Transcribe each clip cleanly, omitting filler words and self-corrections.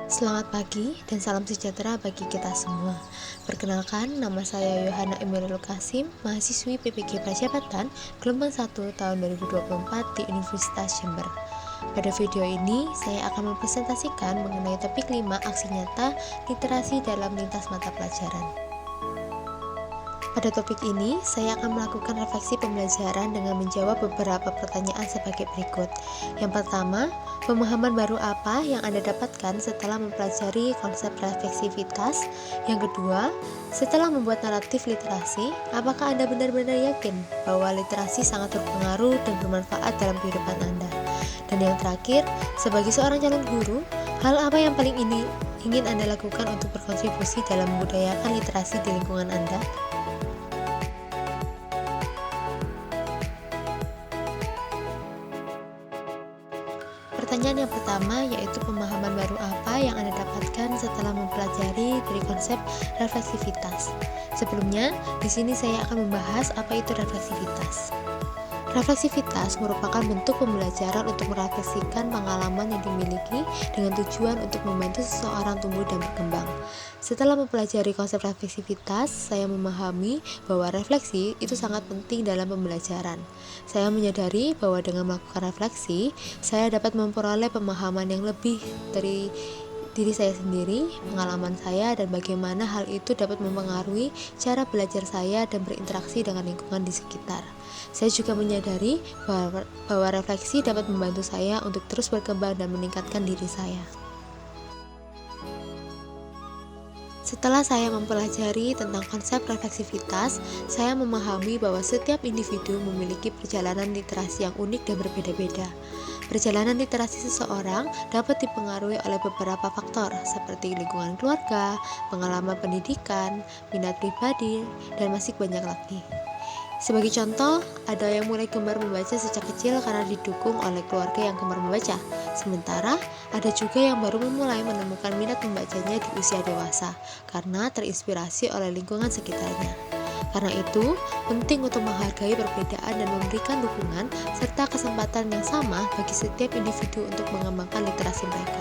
Selamat pagi dan salam sejahtera bagi kita semua. Perkenalkan, nama saya Yohana Emeril Kasim, mahasiswi PPG Prajabatan, gelombang 1 tahun 2024 di Universitas Jember. Pada video ini, saya akan mempresentasikan mengenai topik 5 aksi nyata literasi dalam lintas mata pelajaran. Pada topik ini, saya akan melakukan refleksi pembelajaran dengan menjawab beberapa pertanyaan sebagai berikut. Yang pertama, pemahaman baru apa yang Anda dapatkan setelah mempelajari konsep refleksivitas? Yang kedua, setelah membuat naratif literasi, apakah Anda benar-benar yakin bahwa literasi sangat berpengaruh dan bermanfaat dalam kehidupan Anda? Dan yang terakhir, sebagai seorang calon guru, hal apa yang paling ingin Anda lakukan untuk berkontribusi dalam membudayakan literasi di lingkungan Anda? Pertanyaan yang pertama yaitu pemahaman baru apa yang Anda dapatkan setelah mempelajari dari konsep refleksivitas. Sebelumnya, di sini saya akan membahas apa itu refleksivitas. Refleksivitas merupakan bentuk pembelajaran untuk merefleksikan pengalaman yang dimiliki dengan tujuan untuk membantu seseorang tumbuh dan berkembang. Setelah mempelajari konsep refleksivitas, saya memahami bahwa refleksi itu sangat penting dalam pembelajaran. Saya menyadari bahwa dengan melakukan refleksi, saya dapat memperoleh pemahaman yang lebih dari diri saya sendiri, pengalaman saya, dan bagaimana hal itu dapat mempengaruhi cara belajar saya dan berinteraksi dengan lingkungan di sekitar. Saya juga menyadari bahwa refleksi dapat membantu saya untuk terus berkembang dan meningkatkan diri saya. Setelah saya mempelajari tentang konsep refleksivitas, saya memahami bahwa setiap individu memiliki perjalanan literasi yang unik dan berbeda-beda. Perjalanan literasi seseorang dapat dipengaruhi oleh beberapa faktor seperti lingkungan keluarga, pengalaman pendidikan, minat pribadi, dan masih banyak lagi. Sebagai contoh, ada yang mulai gemar membaca sejak kecil karena didukung oleh keluarga yang gemar membaca. Sementara, ada juga yang baru memulai menemukan minat membacanya di usia dewasa karena terinspirasi oleh lingkungan sekitarnya. Karena itu, penting untuk menghargai perbedaan dan memberikan dukungan serta kesempatan yang sama bagi setiap individu untuk mengembangkan literasi mereka.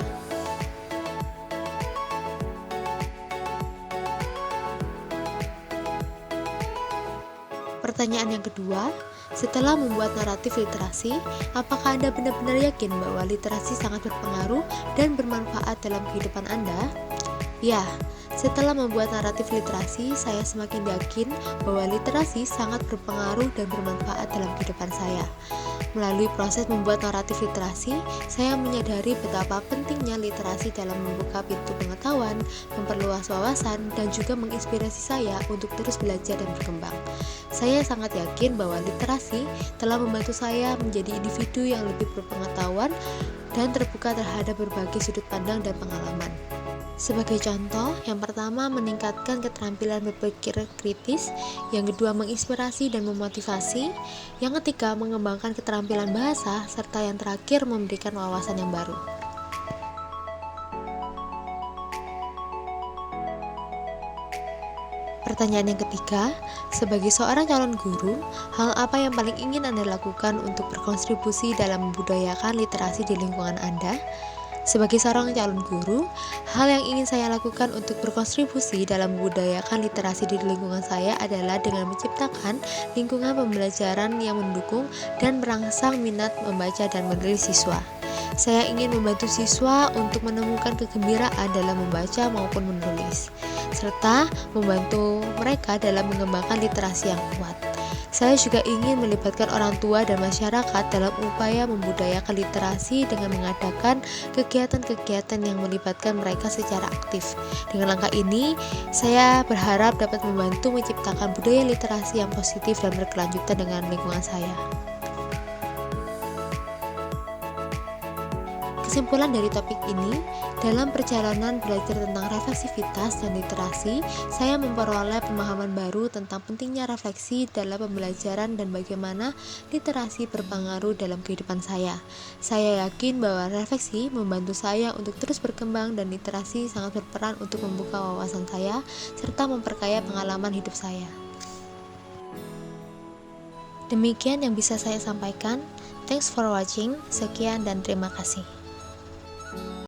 Pertanyaan yang kedua, setelah membuat naratif literasi, apakah Anda benar-benar yakin bahwa literasi sangat berpengaruh dan bermanfaat dalam kehidupan Anda? Ya, setelah membuat naratif literasi, saya semakin yakin bahwa literasi sangat berpengaruh dan bermanfaat dalam kehidupan saya. Melalui proses membuat naratif literasi, saya menyadari betapa pentingnya literasi dalam membuka pintu pengetahuan, memperluas wawasan, dan juga menginspirasi saya untuk terus belajar dan berkembang. Saya sangat yakin bahwa literasi telah membantu saya menjadi individu yang lebih berpengetahuan dan terbuka terhadap berbagai sudut pandang dan pengalaman. Sebagai contoh, yang pertama meningkatkan keterampilan berpikir kritis, yang kedua menginspirasi dan memotivasi, yang ketiga mengembangkan keterampilan bahasa, serta yang terakhir memberikan wawasan yang baru. Pertanyaan yang ketiga, sebagai seorang calon guru, hal apa yang paling ingin Anda lakukan untuk berkontribusi dalam membudayakan literasi di lingkungan Anda? Sebagai seorang calon guru, hal yang ingin saya lakukan untuk berkontribusi dalam membudayakan literasi di lingkungan saya adalah dengan menciptakan lingkungan pembelajaran yang mendukung dan merangsang minat membaca dan menulis siswa. Saya ingin membantu siswa untuk menemukan kegembiraan dalam membaca maupun menulis, serta membantu mereka dalam mengembangkan literasi yang kuat. Saya juga ingin melibatkan orang tua dan masyarakat dalam upaya membudayakan literasi dengan mengadakan kegiatan-kegiatan yang melibatkan mereka secara aktif. Dengan langkah ini, saya berharap dapat membantu menciptakan budaya literasi yang positif dan berkelanjutan dengan lingkungan saya. Kesimpulan dari topik ini, dalam perjalanan belajar tentang refleksivitas dan literasi, saya memperoleh pemahaman baru tentang pentingnya refleksi dalam pembelajaran dan bagaimana literasi berpengaruh dalam kehidupan saya. Saya yakin bahwa refleksi membantu saya untuk terus berkembang dan literasi sangat berperan untuk membuka wawasan saya serta memperkaya pengalaman hidup saya. Demikian yang bisa saya sampaikan. Thanks for watching. Sekian dan terima kasih.